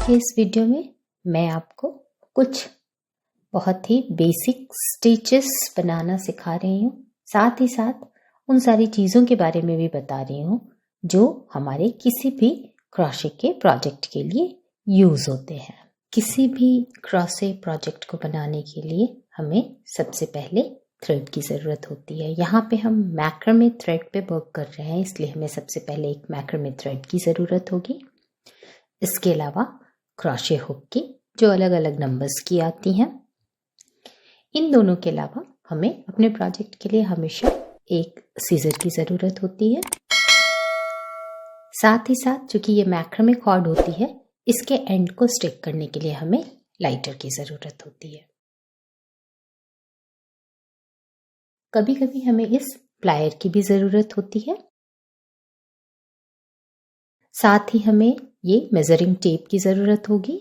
के इस वीडियो में मैं आपको कुछ बहुत ही बेसिक स्टिचेस बनाना सिखा रही हूँ। साथ ही साथ उन सारी चीज़ों के बारे में भी बता रही हूँ जो हमारे किसी भी क्रोशे के प्रोजेक्ट के लिए यूज़ होते हैं। किसी भी क्रोशे प्रोजेक्ट को बनाने के लिए हमें सबसे पहले थ्रेड की ज़रूरत होती है। यहाँ पे हम मैक्रमे थ्रेड पे वर्क कर रहे हैं, इसलिए हमें सबसे पहले एक मैक्रमे थ्रेड की ज़रूरत होगी। इसके अलावा क्रोशे हुक की जो अलग अलग नंबर्स की आती हैं। इन दोनों के अलावा हमें अपने प्रोजेक्ट के लिए हमेशा एक सीजर की ज़रूरत होती है। साथ ही साथ चूंकि ये मैक्रमे कॉर्ड होती है, इसके एंड को स्टिक करने के लिए हमें लाइटर की ज़रूरत होती है। कभी कभी हमें इस प्लायर की भी ज़रूरत होती है। साथ ही हमें ये मेजरिंग टेप की ज़रूरत होगी।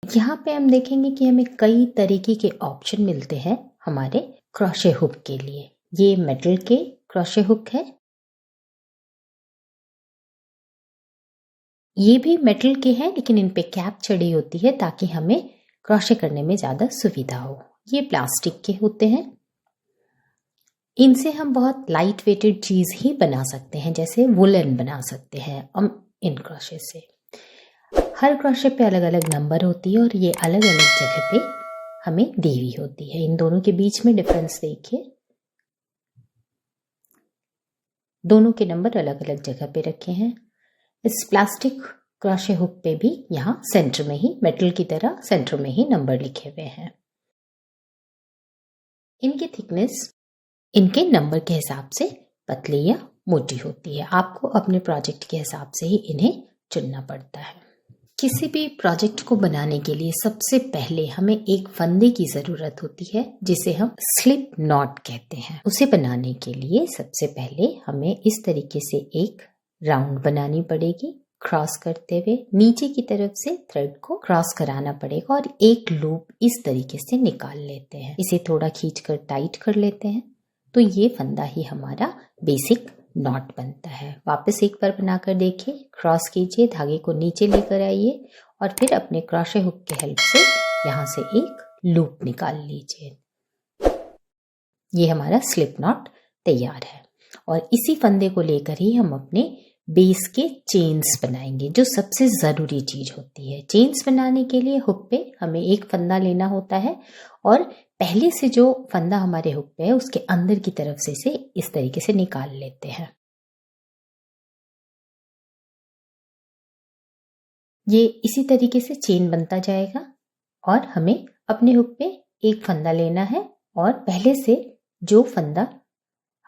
यहाँ पे हम देखेंगे कि हमें कई तरीके के ऑप्शन मिलते हैं हमारे क्रोशे हुक के लिए। ये मेटल के क्रोशे हुक है, ये भी मेटल के हैं लेकिन इन पे कैप चढ़ी होती है ताकि हमें क्रोशे करने में ज़्यादा सुविधा हो। ये प्लास्टिक के होते हैं, इनसे हम बहुत लाइट वेटेड चीज़ ही बना सकते हैं, जैसे वुलन बना सकते हैं हम इन क्रोशे से। हर क्रोशे पे अलग अलग नंबर होती है और ये अलग अलग जगह पे हमें दी हुई होती है। इन दोनों के बीच में डिफरेंस देखिए, दोनों के नंबर अलग अलग जगह पे रखे हैं। इस प्लास्टिक क्रोशे हुक पे भी यहाँ सेंटर में ही, मेटल की तरह सेंटर में ही नंबर लिखे हुए हैं। इनकी थिकनेस इनके नंबर के हिसाब से पतली या मोटी होती है। आपको अपने प्रोजेक्ट के हिसाब से ही इन्हें चुनना पड़ता है। किसी भी प्रोजेक्ट को बनाने के लिए सबसे पहले हमें एक फंदे की ज़रूरत होती है जिसे हम स्लिप नॉट कहते हैं। उसे बनाने के लिए सबसे पहले हमें इस तरीके से एक राउंड बनानी पड़ेगी, क्रॉस करते हुए नीचे की तरफ से थ्रेड को क्रॉस कराना पड़ेगा और एक लूप इस तरीके से निकाल लेते हैं। इसे थोड़ा खींचकर टाइट कर लेते हैं तो ये फंदा ही हमारा बेसिक नॉट बनता है। वापस एक बार बनाकर देखिए, क्रॉस कीजिए, धागे को नीचे लेकर आइए और फिर अपने क्रोशे हुक के हेल्प से यहाँ से एक लूप निकाल लीजिए। ये हमारा स्लिप नॉट तैयार है और इसी फंदे को लेकर ही हम अपने बेस के चेन्स बनाएंगे, जो सबसे ज़रूरी चीज़ होती है। चेन्स बनाने के लिए हुक पे हमें एक फंदा लेना होता है और पहले से जो फंदा हमारे हुक पे है उसके अंदर की तरफ से इसे इस तरीके से निकाल लेते हैं। ये इसी तरीके से चेन बनता जाएगा और हमें अपने हुक पे एक फंदा लेना है और पहले से जो फंदा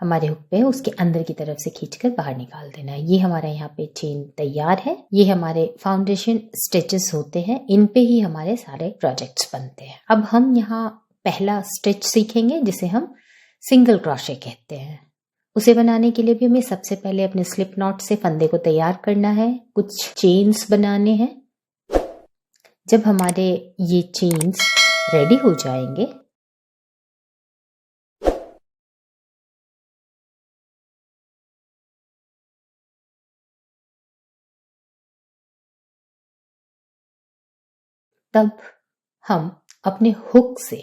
हमारे हुक पे है उसके अंदर की तरफ से खींचकर बाहर निकाल देना है। ये हमारा यहाँ पे चेन तैयार है। ये हमारे फाउंडेशन स्टिचेस होते हैं, इन पे ही हमारे सारे प्रोजेक्ट्स बनते हैं। अब हम यहाँ पहला स्टिच सीखेंगे जिसे हम सिंगल क्रोशे कहते हैं। उसे बनाने के लिए भी हमें सबसे पहले अपने स्लिप नॉट से फंदे को तैयार करना है, कुछ चेन्स बनाने हैं। जब हमारे ये चेन्स रेडी हो जाएंगे तब हम अपने हुक से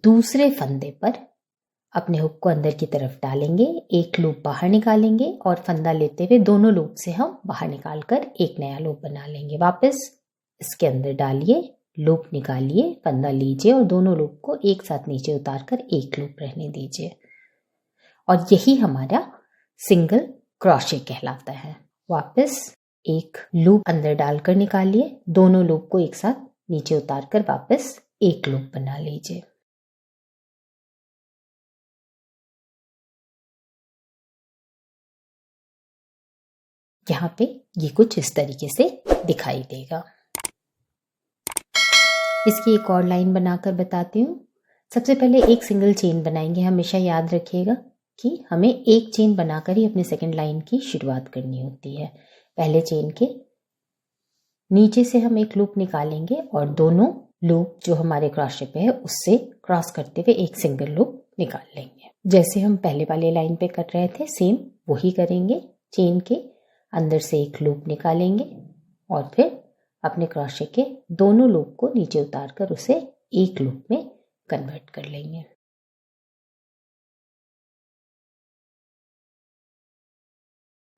दूसरे फंदे पर अपने हुक को अंदर की तरफ डालेंगे, एक लूप बाहर निकालेंगे और फंदा लेते हुए दोनों लूप से हम बाहर निकालकर एक नया लूप बना लेंगे। वापस इसके अंदर डालिए, लूप निकालिए, फंदा लीजिए और दोनों लूप को एक साथ नीचे उतारकर एक लूप रहने दीजिए और यही हमारा सिंगल क्रोशे कहलाता है। वापस एक लूप अंदर डालकर निकालिए, दोनों लूप को एक साथ नीचे उतारकर वापस एक लूप बना लीजिए। यहाँ पे ये कुछ इस तरीके से दिखाई देगा। इसकी एक और लाइन बनाकर बताती हूँ। सबसे पहले एक सिंगल चेन बनाएंगे। हमेशा याद रखिएगा कि हमें एक चेन बनाकर ही अपनी सेकंड लाइन की शुरुआत करनी होती है। पहले चेन के नीचे से हम एक लूप निकालेंगे और दोनों लूप जो हमारे क्रोशे पे है उससे क्रॉस करते हुए एक सिंगल लूप निकाल लेंगे। जैसे हम पहले वाले लाइन पे कर रहे थे सेम वही करेंगे। चेन के अंदर से एक लूप निकालेंगे और फिर अपने क्रोशे के दोनों लूप को नीचे उतारकर उसे एक लूप में कन्वर्ट कर लेंगे।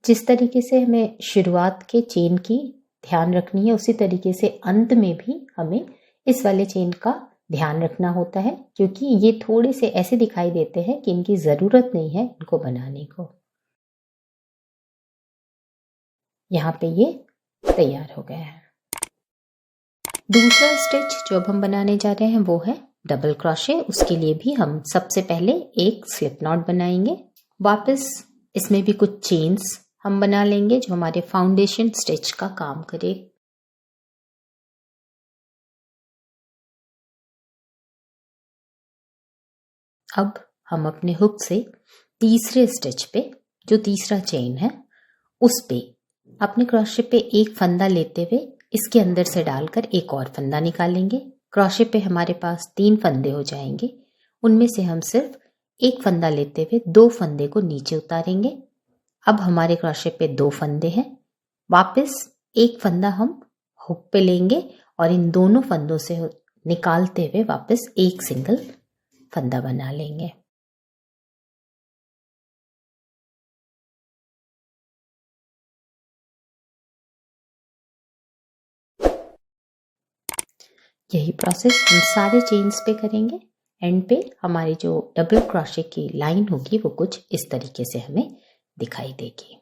जिस तरीके से हमें शुरुआत के चेन की ध्यान रखनी है, उसी तरीके से अंत में भी हमें इस वाले चेन का ध्यान रखना होता है, क्योंकि ये थोड़े से ऐसे दिखाई देते हैं कि इनकी ज़रूरत नहीं है इनको बनाने को। यहाँ पे ये तैयार हो गया है। दूसरा स्टिच जो अब हम बनाने जा रहे हैं वो है डबल क्रोशे। उसके लिए भी हम सबसे पहले एक स्लिप नॉट बनाएंगे। वापस इसमें भी कुछ चेन्स हम बना लेंगे जो हमारे फाउंडेशन स्टिच का काम करे। अब हम अपने हुक से तीसरे स्टिच पे, जो तीसरा चेन है, उस पे अपने क्रोशे पे एक फंदा लेते हुए इसके अंदर से डालकर एक और फंदा निकालेंगे। क्रोशे पे हमारे पास 3 फंदे हो जाएंगे। उनमें से हम सिर्फ एक फंदा लेते हुए 2 फंदे को नीचे उतारेंगे। अब हमारे क्रोशे पे 2 फंदे हैं। वापस एक फंदा हम हुक पे लेंगे और इन दोनों फंदों से निकालते हुए वापस एक सिंगल फंदा बना लेंगे। यही प्रोसेस हम सारे चेन्स पे करेंगे। एंड पे हमारी जो डबल क्रोशे की लाइन होगी वो कुछ इस तरीके से हमें दिखाई देगी।